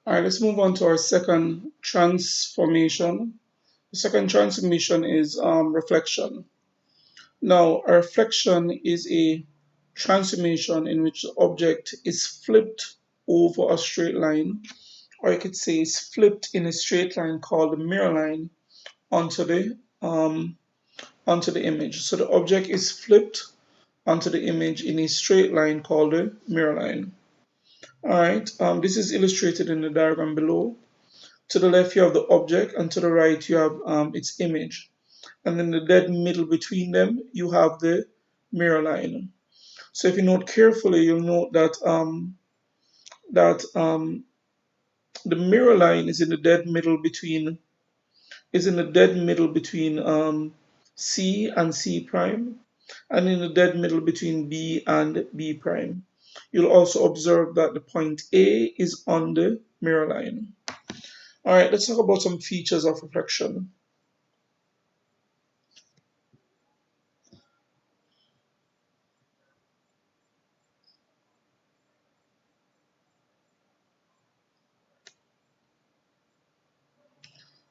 All right, let's move on to our second transformation. The second transformation is reflection. Now, a reflection is a transformation in which the object is flipped over a straight line, or you could say it's flipped in a straight line called the mirror line onto the um, onto the image. So the object is flipped onto the image in a straight line called the mirror line. All right, this is illustrated in the diagram below. To the left, you have the object, and to the right, you have its image. And in the dead middle between them, you have the mirror line. So if you note carefully, you'll note that the mirror line is in the dead middle between C and C prime, and in the dead middle between B and B prime. You'll also observe that the point A is on the mirror line. All right, let's talk about some features of reflection.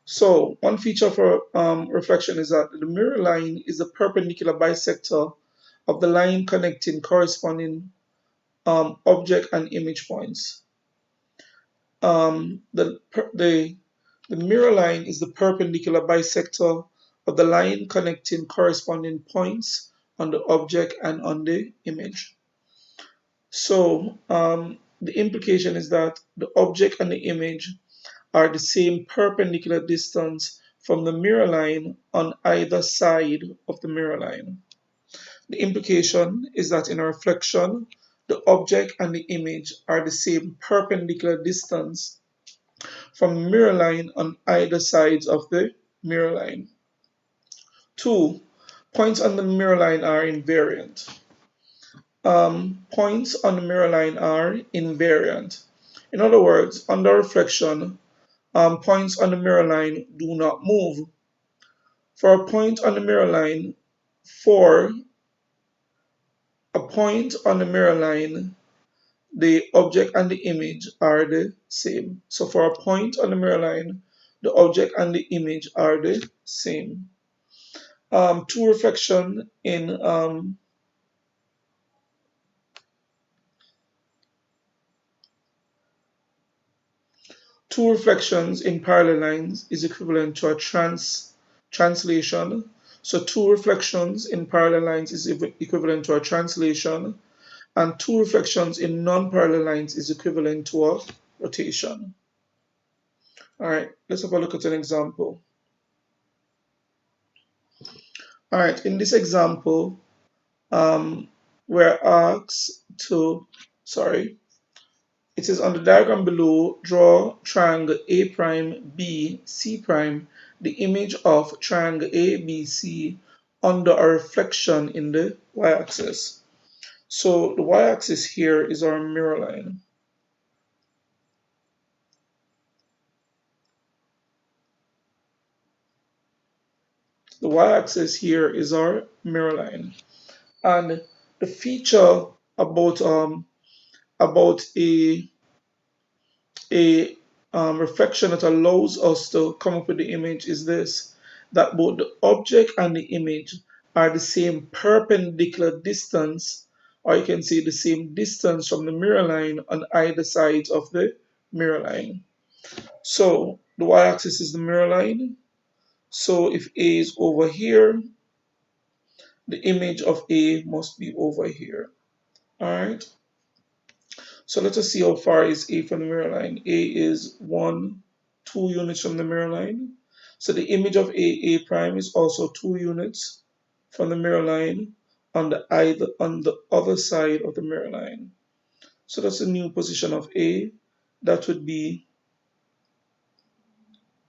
So one feature for reflection is that the mirror line is the perpendicular bisector of the line connecting corresponding object and image points. Um, the, the, the mirror line is the perpendicular bisector of the line connecting corresponding points on the object and on the image. So the implication is that the object and the image are the same perpendicular distance from the mirror line on either side of the mirror line. The implication is that in a reflection, the object and the image are the same perpendicular distance from the mirror line on either sides of the mirror line. Two, points on the mirror line are invariant. Points on the mirror line are invariant. In other words, under reflection, points on the mirror line do not move. For a point on the mirror line, for a point on the mirror line, the object and the image are the same. So for a point on the mirror line, the object and the image are the same. Two reflection in two reflections in parallel lines is equivalent to a translation. So two reflections in parallel lines is equivalent to a translation, and two reflections in non-parallel lines is equivalent to a rotation. All right, let's have a look at an example. All right, in this example, we're asked to, sorry, it says on the diagram below, draw triangle A prime B C prime, the image of triangle ABC under a reflection in the y-axis. So the y-axis here is our mirror line. The y-axis here is our mirror line. And the feature about a reflection that allows us to come up with the image is this, that both the object and the image are the same perpendicular distance, or you can say the same distance from the mirror line on either sides of the mirror line. So the y-axis is the mirror line. So if A is over here, the image of A must be over here. All right. So let us see how far is A from the mirror line. A is 2 units from the mirror line. So the image of A prime, is also 2 units from the mirror line on the other side of the mirror line. So that's the new position of A. That would be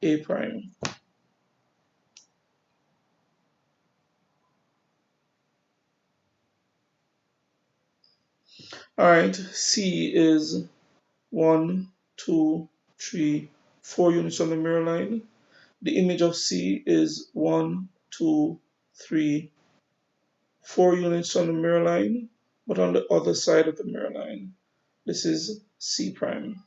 A prime. All right, C is 1, 2, 3, 4 units on the mirror line. The image of C is 1, 2, 3, 4 units on the mirror line, but on the other side of the mirror line. This is C prime.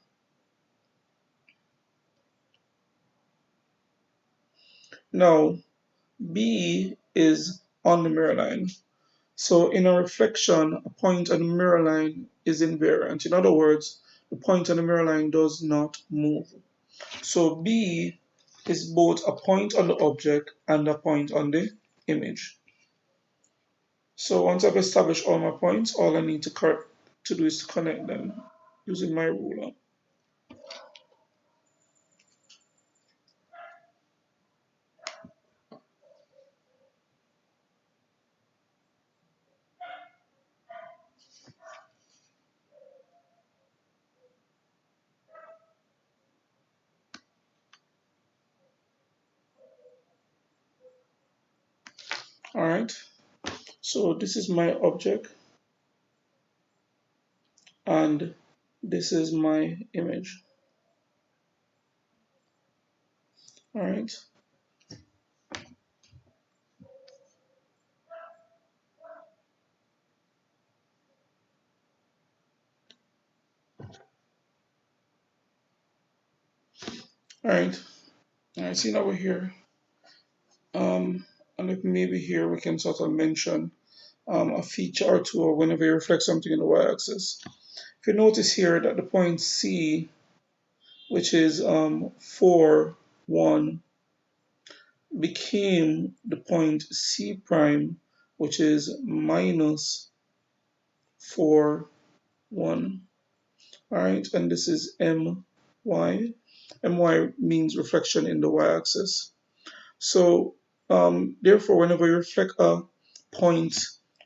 Now, B is on the mirror line. So in a reflection, a point on the mirror line is invariant. In other words, the point on the mirror line does not move. So B is both a point on the object and a point on the image. So once I've established all my points, all I need to do is to connect them using my ruler. All right. So this is my object and this is my image. All right. All right. All right. See, now we're here. And if maybe here we can sort of mention a feature or two, or whenever you reflect something in the y-axis. If you notice here that the point C, which is 4, 1, became the point C prime, which is minus 4, 1. All right, and this is my. My means reflection in the y-axis. So therefore, whenever you reflect a point,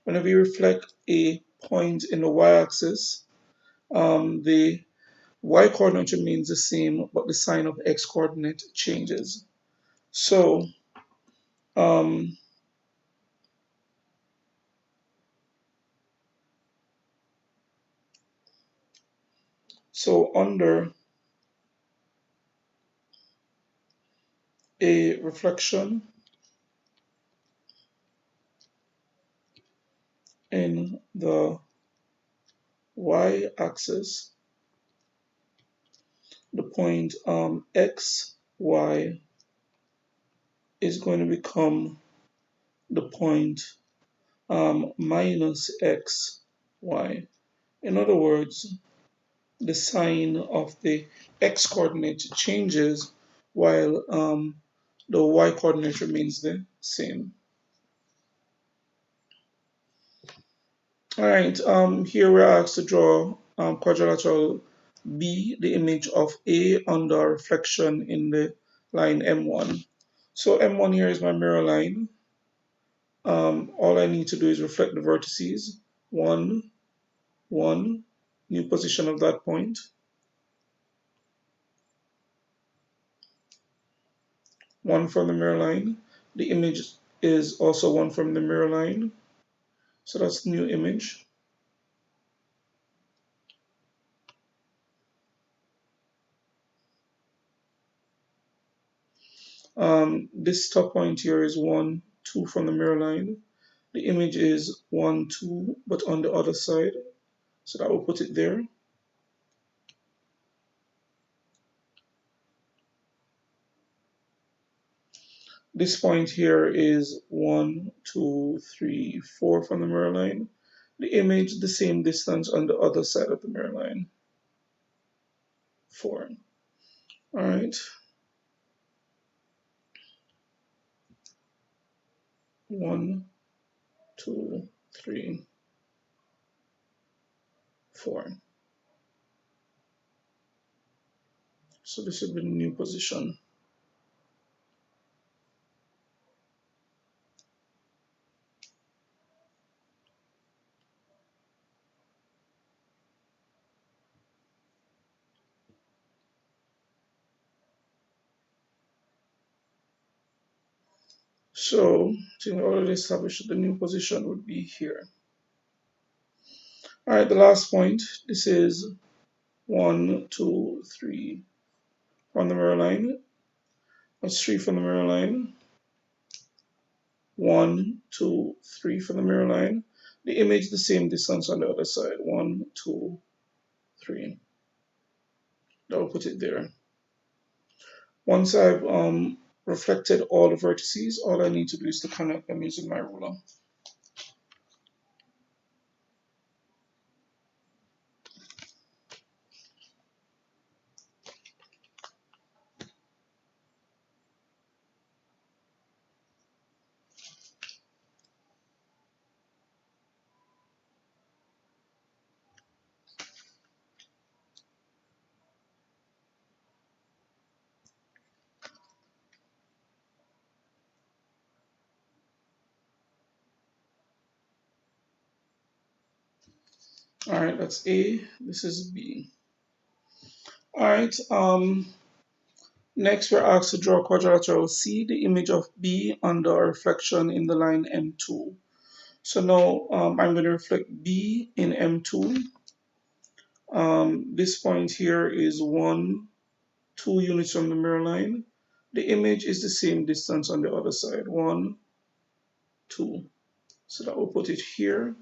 whenever you reflect a point in the y-axis, the y-coordinate remains the same, but the sign of x-coordinate changes. So um, under a reflection in the y-axis, the point x, y is going to become the point minus x, y. In other words, the sign of the x-coordinate changes while the y-coordinate remains the same. All right, here we're asked to draw quadrilateral B, the image of A under reflection in the line M1. So M1 here is my mirror line. All I need to do is reflect the vertices. 1, 1, new position of that point. 1 from the mirror line. The image is also 1 from the mirror line. So that's new image. This top point here is 1, 2 from the mirror line. The image is 1, 2, but on the other side. So that will put it there. This point here is 1, 2, 3, 4 from the mirror line. The image, the same distance on the other side of the mirror line. 4. All right. 1, 2, 3, 4. So this would be the new position. So to already establish that the new position would be here. All right, the last point. This is 1, 2, 3 from the mirror line. That's 3 from the mirror line. 1, 2, 3 from the mirror line. The image the same distance on the other side. 1, 2, 3. That will put it there. Once I've reflected all the vertices. All I need to do is to connect them using my ruler. All right, that's A. This is B. All right. Next, we're asked to draw quadrilateral C, the image of B under a reflection in the line M2. So now I'm going to reflect B in M2. This point here is 1, 2 units from the mirror line. The image is the same distance on the other side, 1, 2. So that will put it here.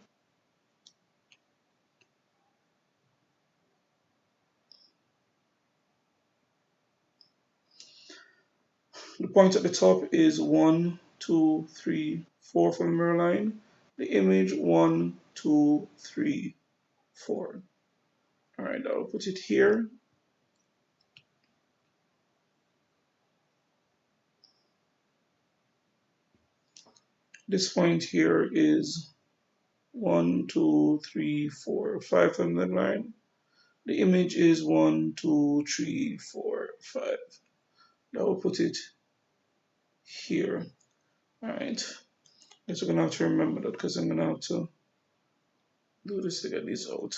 The point at the top is 1, 2, 3, 4 from the mirror line. The image 1, 2, 3, 4. All right, I'll put it here. This point here is 1, 2, 3, 4, 5 from the line. The image is 1, 2, 3, 4, 5. I will put it here. All right. Guess we're gonna have to remember that because I'm gonna have to do this to get these out.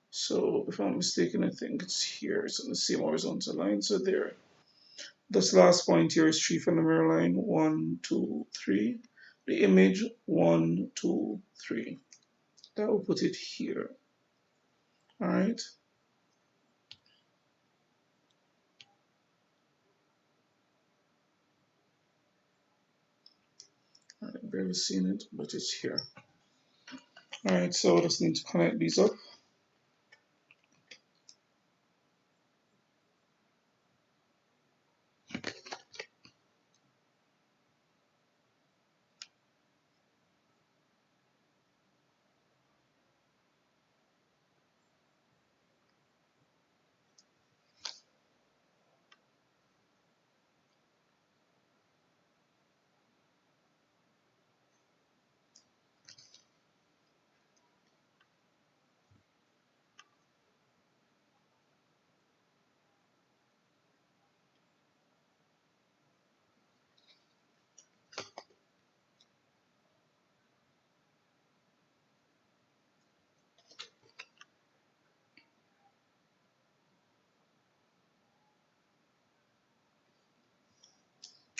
So if I'm mistaken, I think it's here. It's on the same horizontal line. So there. This last point here is 3 from the mirror line. 1, 2, 3. The image 1, 2, 3. That will put it here. All right. I've barely seen it, but it's here. All right, so I just need to connect these up.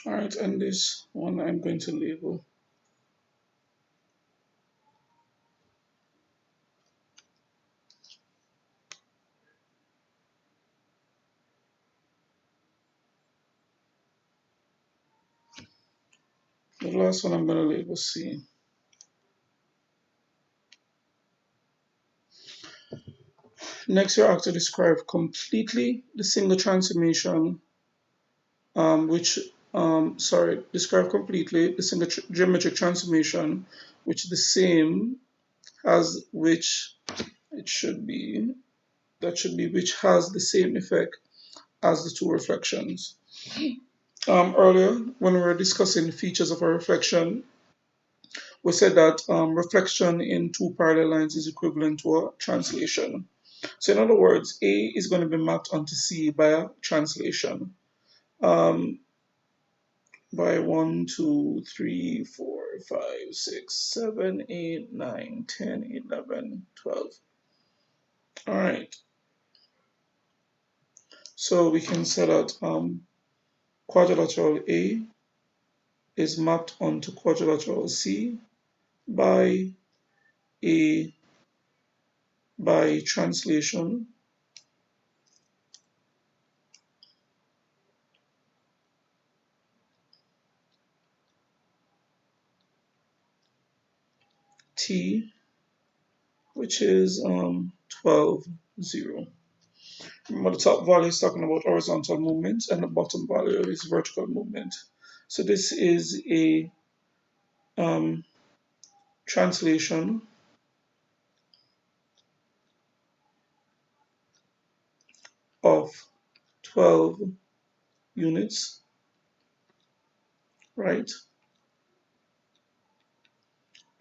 All right, and this one I'm going to label. The last one I'm going to label C. Next, you're asked to describe completely the single transformation, describe completely the single geometric transformation, which is the same as which it should be, which has the same effect as the two reflections. Earlier, when we were discussing features of a reflection, we said that reflection in two parallel lines is equivalent to a translation. So in other words, A is going to be mapped onto C by a translation. By 1, 2, 3, 4, 5, 6, 7, 8, 9, 10, 11, 12. All right. So we can say that quadrilateral A is mapped onto quadrilateral C by translation. T, which is 12, 0. Remember, the top value is talking about horizontal movement and the bottom value is vertical movement. So this is a um, translation of 12 units, right,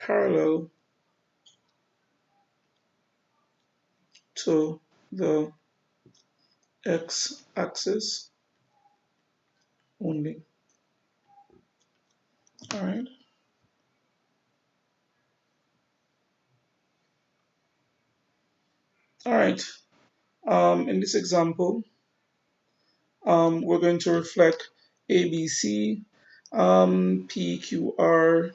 parallel to the x-axis only. All right. All right. In this example, we're going to reflect ABC, PQR,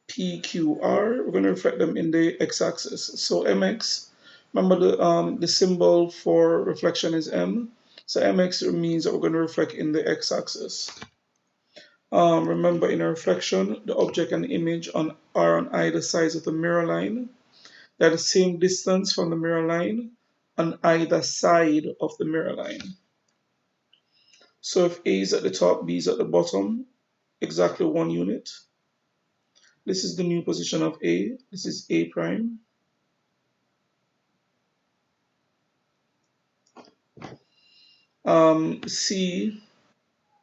PQR. We're going to reflect them in the x-axis. So MX, remember the symbol for reflection is M. So MX means that we're going to reflect in the x-axis. Remember, in a reflection, the object and image are on either sides of the mirror line. They're the same distance from the mirror line on either side of the mirror line. So if A is at the top, B is at the bottom, exactly 1 unit. This is the new position of A. This is A prime. C,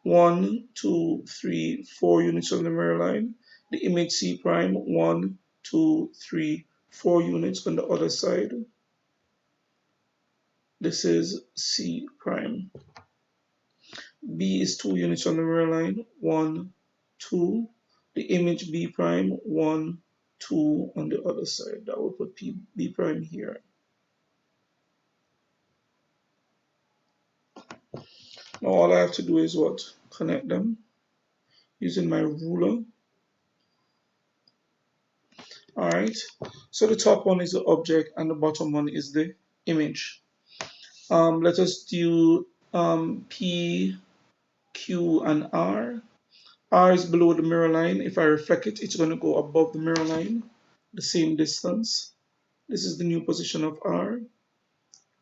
1, 2, 3, 4 units on the mirror line. The image C prime, 1, 2, 3, 4 units on the other side. This is C prime. B is 2 units on the mirror line, 1, 2. The image B prime, 1, 2 on the other side. That will put B prime here. Now all I have to do is what? Connect them using my ruler. All right. So the top one is the object and the bottom one is the image. Let us do P, Q, and R. R is below the mirror line. If I reflect it, it's going to go above the mirror line, the same distance. This is the new position of R.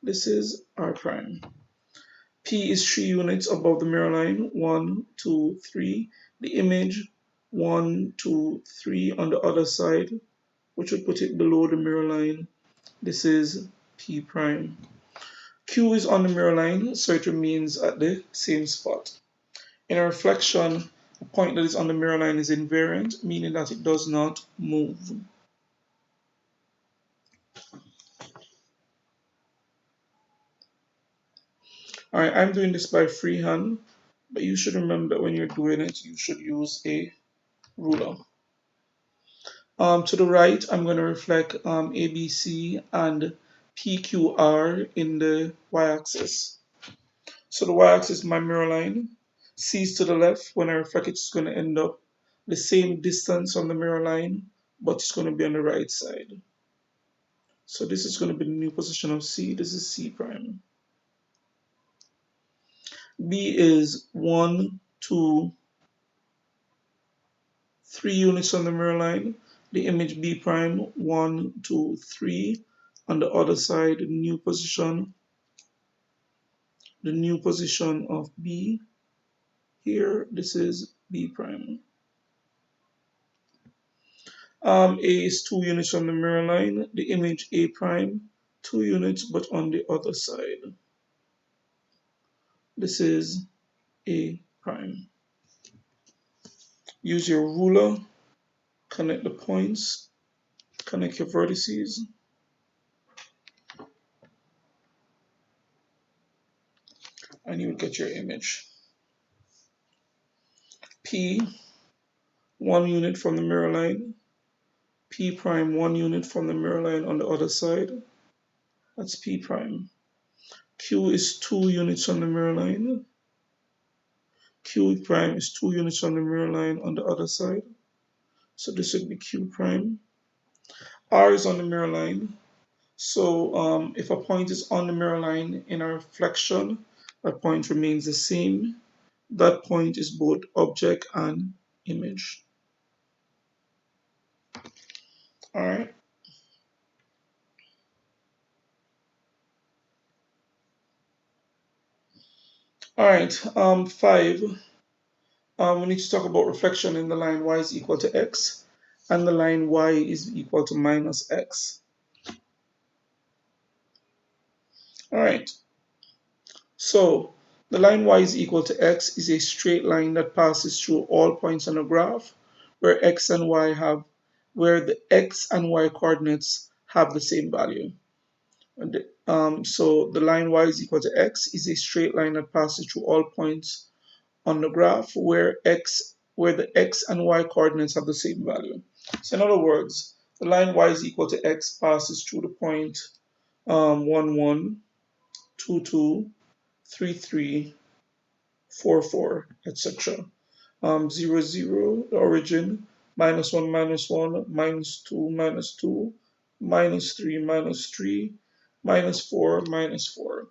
This is R prime. P is 3 units above the mirror line. 1, 2, 3. The image 1, 2, 3 on the other side, which would put it below the mirror line. This is P prime. Q is on the mirror line, so it remains at the same spot. In a reflection, a point that is on the mirror line is invariant, meaning that it does not move. All right, I'm doing this by freehand, but you should remember that when you're doing it, you should use a ruler. To the right, I'm going to reflect ABC and PQR in the y-axis. So the y-axis is my mirror line. C is to the left. When I reflect it, it's going to end up the same distance on the mirror line, but it's going to be on the right side. So this is going to be the new position of C. This is C prime. B is 1, 2, 3 units on the mirror line. The image B prime, 1, 2, 3. On the other side, the new position of B. Here, this is B prime. A is 2 units on the mirror line. The image A prime, 2 units, but on the other side. This is A prime. Use your ruler, connect the points, connect your vertices. And you will get your image. P, 1 unit from the mirror line. P prime, 1 unit from the mirror line on the other side. That's P prime. Q is 2 units on the mirror line. Q prime is 2 units on the mirror line on the other side. So this would be Q prime. R is on the mirror line. So if a point is on the mirror line in a reflection, that point remains the same. That point is both object and image. All right. All right. 5. We need to talk about reflection in the line y is equal to x and the line y is equal to minus x. All right, so the line y is equal to x is a straight line that passes through all points on the graph where the x and y coordinates have the same value. So the line y is equal to x is a straight line that passes through all points on the graph where the x and y coordinates have the same value. So in other words, the line y is equal to x passes through the point 1, 1, 2, 2, 3, 3, 4, 4, etc. 0, 0, the origin, minus 1, minus 1, minus 2, minus 2, minus 3, minus 3, minus 4, minus 4.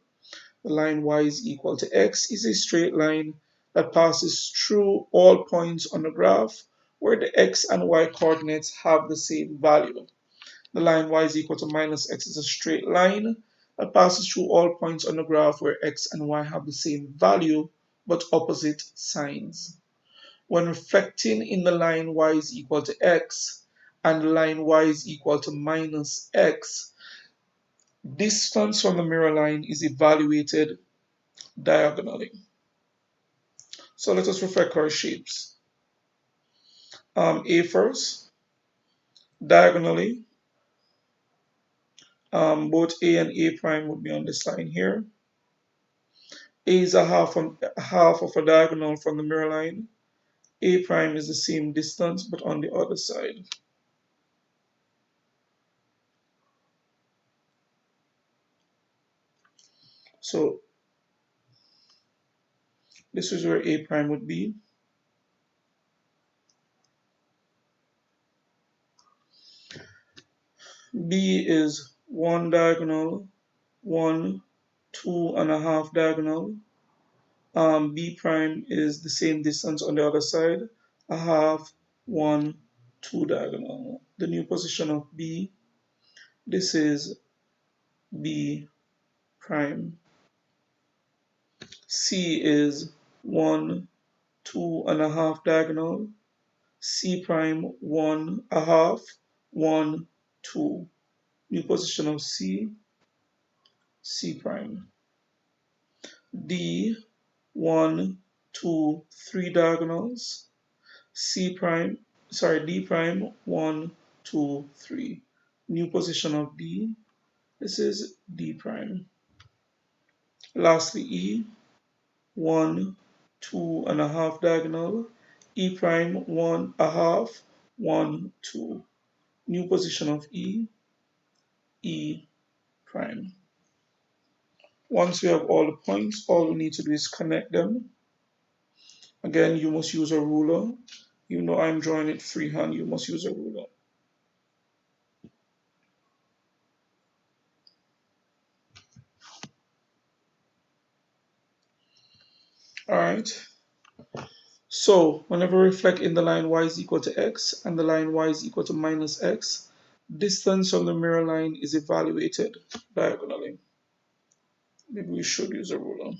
The line y is equal to x is a straight line that passes through all points on the graph where the x and y coordinates have the same value. The line y is equal to minus x is a straight line that passes through all points on the graph where x and y have the same value but opposite signs. When reflecting in the line y is equal to x and the line y is equal to minus x, distance from the mirror line is evaluated diagonally. So let us reflect our shapes. A first, diagonally, both A and A prime would be on this line here. A is a half of a diagonal from the mirror line. A prime is the same distance but on the other side. So this is where A prime would be. B is one diagonal, 1, 2.5 diagonal. B prime is the same distance on the other side, a half, 1, 2 diagonal. The new position of B, this is B prime. C is 1, 2.5 diagonal. C prime 1.5, 1, 2. New position of C, C prime. D 1, 2, 3 diagonals. D prime 1, 2, 3. New position of D. This is D prime. Lastly, E 1, 2.5 diagonal. E prime 1.5, 1, 2. New position of E, E prime. Once we have all the points, all we need to do is connect them. Again, you must use a ruler. Even though I'm drawing it freehand, you must use a ruler. All right. So whenever we reflect in the line y is equal to x and the line y is equal to minus x, distance from the mirror line is evaluated diagonally. Maybe we should use a ruler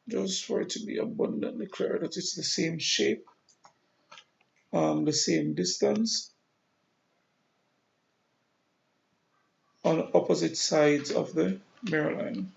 just for it to be abundantly clear that it's the same shape, the same distance on opposite sides of the mirror line.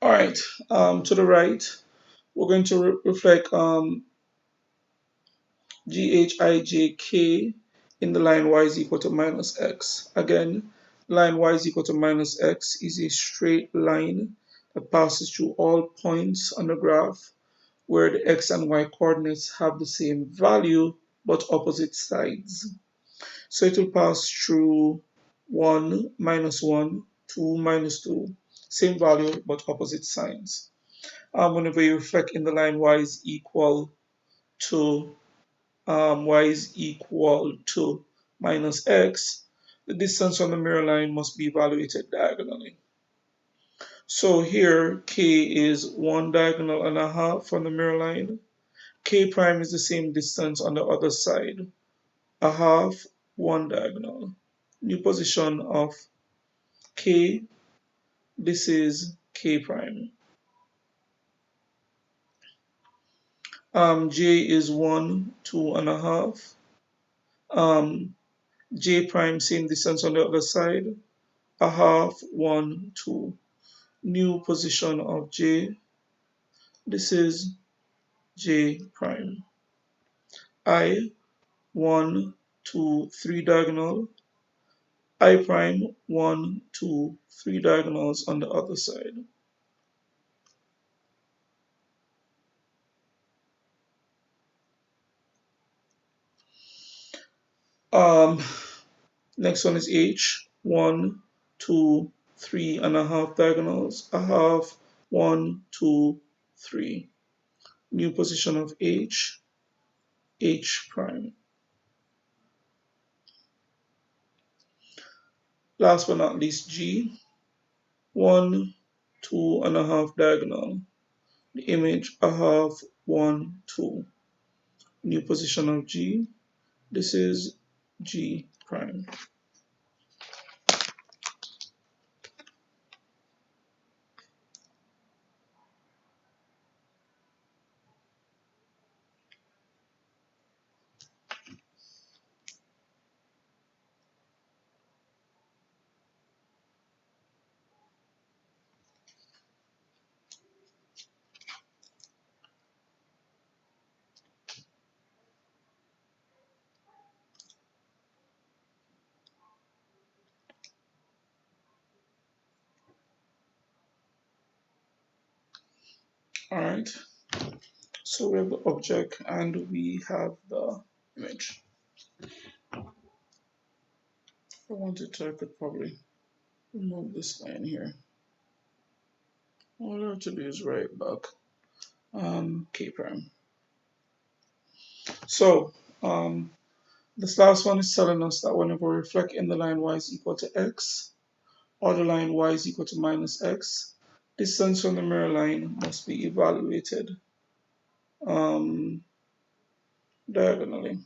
All right, to the right, we're going to reflect GHIJK in the line y is equal to minus x. Again, line y is equal to minus x is a straight line that passes through all points on the graph where the x and y coordinates have the same value but opposite sides. So it will pass through 1, minus 1, 2, minus 2, same value but opposite signs. Whenever you reflect in the line y is equal to minus x, the distance from the mirror line must be evaluated diagonally. So here k is 1 diagonal and a half from the mirror line. K prime is the same distance on the other side, a half, 1 diagonal. New position of k, this is k prime. J is 1, 2 and a half. J prime, same distance on the other side, a half, 1, 2. New position of J, this is J prime. I, 1, 2, 3 diagonal. I prime, 1, 2, 3 diagonals on the other side. Next one is H, 1, 2, 3 and a half diagonals, a half, 1, 2, 3. New position of H, H prime. Last but not least, G, 1, 2 and a half diagonal. The image, a half, 1, 2. New position of G, this is G prime. All right, so we have the object and we have the image. If I wanted to, I could probably remove this line here. All I have to do is write back k prime. So this last one is telling us that whenever we reflect in the line y is equal to x, or the line y is equal to minus x, distance from the mirror line must be evaluated diagonally.